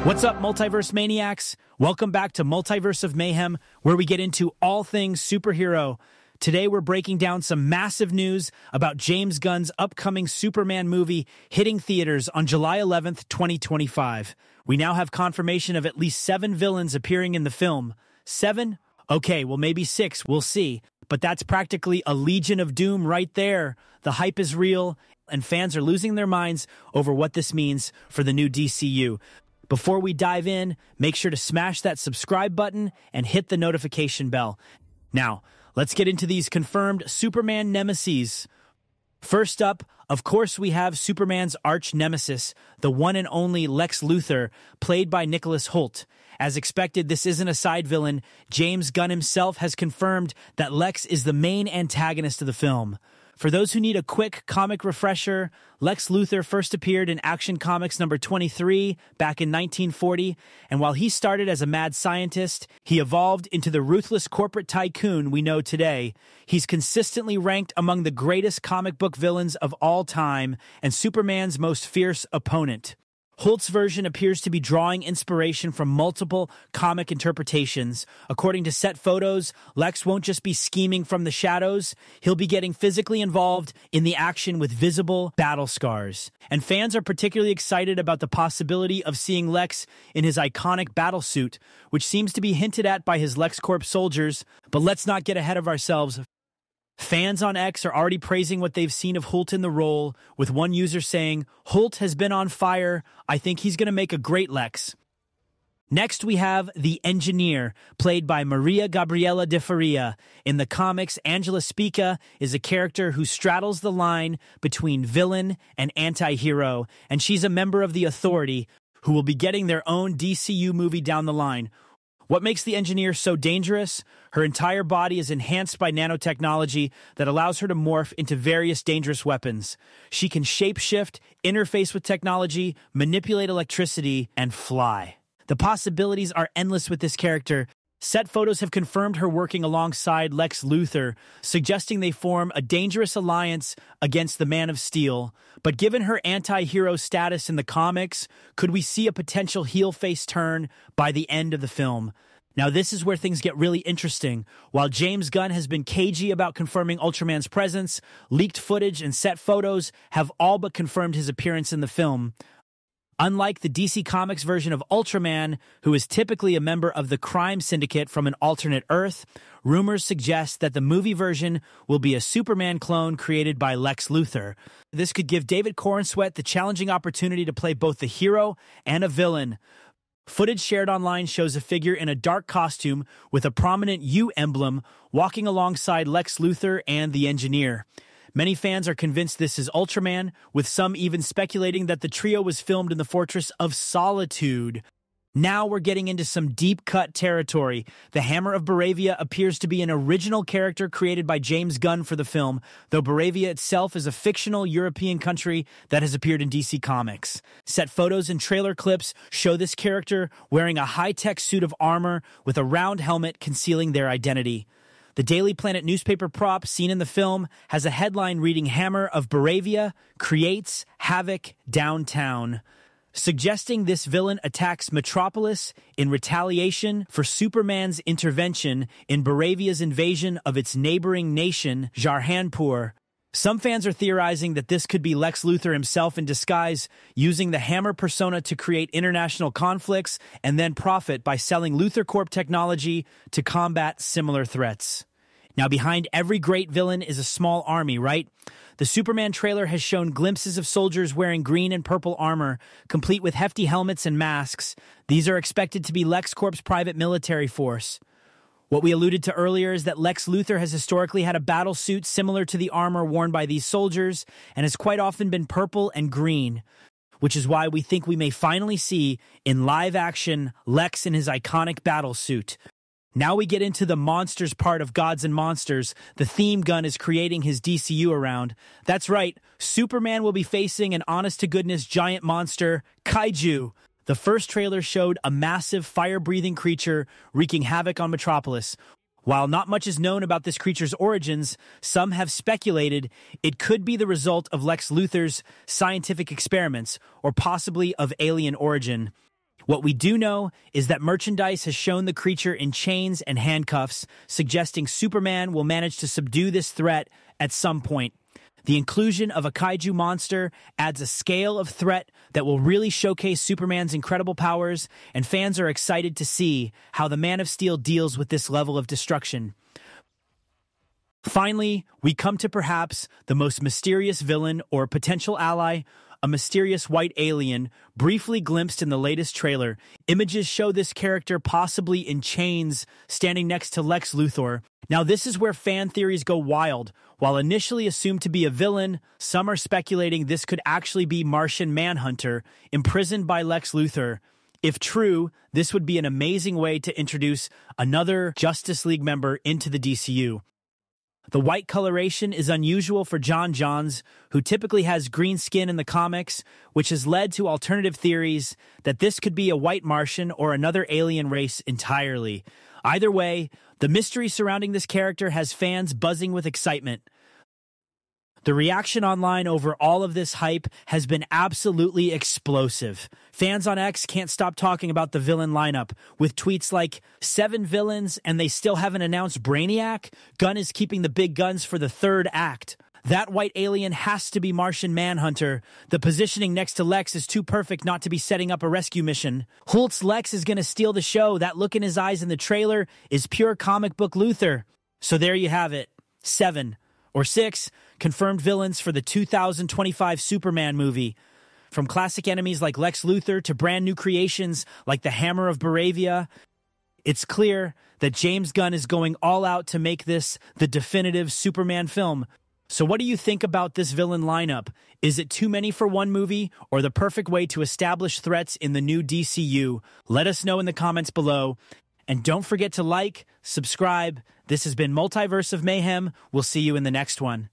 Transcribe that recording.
What's up, Multiverse Maniacs? Welcome back to Multiverse of Mayhem, where we get into all things superhero. Today, we're breaking down some massive news about James Gunn's upcoming Superman movie hitting theaters on July 11th, 2025. We now have confirmation of at least 7 villains appearing in the film. 7? Okay, well, maybe 6, we'll see. But that's practically a Legion of Doom right there. The hype is real, and fans are losing their minds over what this means for the new DCU. Before we dive in, make sure to smash that subscribe button and hit the notification bell. Now, let's get into these confirmed Superman nemesis. First up, of course, we have Superman's arch nemesis, the one and only Lex Luthor, played by Nicholas Hoult. As expected, this isn't a side villain. James Gunn himself has confirmed that Lex is the main antagonist of the film. For those who need a quick comic refresher, Lex Luthor first appeared in Action Comics number 23 back in 1940, and while he started as a mad scientist, he evolved into the ruthless corporate tycoon we know today. He's consistently ranked among the greatest comic book villains of all time and Superman's most fierce opponent. Hoult's version appears to be drawing inspiration from multiple comic interpretations. According to set photos, Lex won't just be scheming from the shadows, he'll be getting physically involved in the action with visible battle scars. And fans are particularly excited about the possibility of seeing Lex in his iconic battlesuit, which seems to be hinted at by his LexCorp soldiers. But let's not get ahead of ourselves. Fans on X are already praising what they've seen of Hoult in the role, with one user saying, "Hoult has been on fire. I think he's going to make a great Lex." Next, we have the Engineer, played by Maria Gabriela de Faria. In the comics, Angela Spica is a character who straddles the line between villain and anti-hero, and she's a member of the Authority, who will be getting their own DCU movie down the line. What makes the Engineer so dangerous? Her entire body is enhanced by nanotechnology that allows her to morph into various dangerous weapons. She can shapeshift, interface with technology, manipulate electricity, and fly. The possibilities are endless with this character. Set photos have confirmed her working alongside Lex Luthor, suggesting they form a dangerous alliance against the Man of Steel. But given her anti-hero status in the comics, could we see a potential heel-face turn by the end of the film? Now, this is where things get really interesting. While James Gunn has been cagey about confirming Ultraman's presence, leaked footage and set photos have all but confirmed his appearance in the film. Unlike the DC Comics version of Ultraman, who is typically a member of the crime syndicate from an alternate Earth, rumors suggest that the movie version will be a Superman clone created by Lex Luthor. This could give David Corenswet the challenging opportunity to play both the hero and a villain. Footage shared online shows a figure in a dark costume with a prominent U emblem walking alongside Lex Luthor and the Engineer. Many fans are convinced this is Ultraman, with some even speculating that the trio was filmed in the Fortress of Solitude. Now we're getting into some deep-cut territory. The Hammer of Boravia appears to be an original character created by James Gunn for the film, though Boravia itself is a fictional European country that has appeared in DC Comics. Set photos and trailer clips show this character wearing a high-tech suit of armor with a round helmet concealing their identity. The Daily Planet newspaper prop seen in the film has a headline reading "Hammer of Boravia creates havoc downtown," suggesting this villain attacks Metropolis in retaliation for Superman's intervention in Boravia's invasion of its neighboring nation, Jarhanpur. Some fans are theorizing that this could be Lex Luthor himself in disguise, using the Hammer persona to create international conflicts and then profit by selling Luthor Corp technology to combat similar threats. Now, behind every great villain is a small army, right? The Superman trailer has shown glimpses of soldiers wearing green and purple armor, complete with hefty helmets and masks. These are expected to be Lex Corp's private military force. What we alluded to earlier is that Lex Luthor has historically had a battle suit similar to the armor worn by these soldiers and has quite often been purple and green, which is why we think we may finally see in live action Lex in his iconic battle suit. Now we get into the monsters part of Gods and Monsters, the theme Gunn is creating his DCU around. That's right, Superman will be facing an honest-to-goodness giant monster, Kaiju. The first trailer showed a massive fire-breathing creature wreaking havoc on Metropolis. While not much is known about this creature's origins, some have speculated it could be the result of Lex Luthor's scientific experiments, or possibly of alien origin. What we do know is that merchandise has shown the creature in chains and handcuffs, suggesting Superman will manage to subdue this threat at some point. The inclusion of a kaiju monster adds a scale of threat that will really showcase Superman's incredible powers, and fans are excited to see how the Man of Steel deals with this level of destruction. Finally, we come to perhaps the most mysterious villain or potential ally, a mysterious white alien, briefly glimpsed in the latest trailer. Images show this character possibly in chains, standing next to Lex Luthor. Now, this is where fan theories go wild. While initially assumed to be a villain, some are speculating this could actually be Martian Manhunter, imprisoned by Lex Luthor. If true, this would be an amazing way to introduce another Justice League member into the DCU. The white coloration is unusual for John Johns, who typically has green skin in the comics, which has led to alternative theories that this could be a white Martian or another alien race entirely. Either way, the mystery surrounding this character has fans buzzing with excitement. The reaction online over all of this hype has been absolutely explosive. Fans on X can't stop talking about the villain lineup, with tweets like, 7 villains and they still haven't announced Brainiac? Gunn is keeping the big guns for the 3rd act. That white alien has to be Martian Manhunter. The positioning next to Lex is too perfect not to be setting up a rescue mission. Hoult's Lex is going to steal the show. That look in his eyes in the trailer is pure comic book Luthor. So there you have it. 7 or 6 confirmed villains for the 2025 Superman movie. From classic enemies like Lex Luthor to brand new creations like the Hammer of Boravia, it's clear that James Gunn is going all out to make this the definitive Superman film. So what do you think about this villain lineup? Is it too many for one movie or the perfect way to establish threats in the new DCU? Let us know in the comments below. And don't forget to like, subscribe. This has been Multiverse of Mayhem. We'll see you in the next one.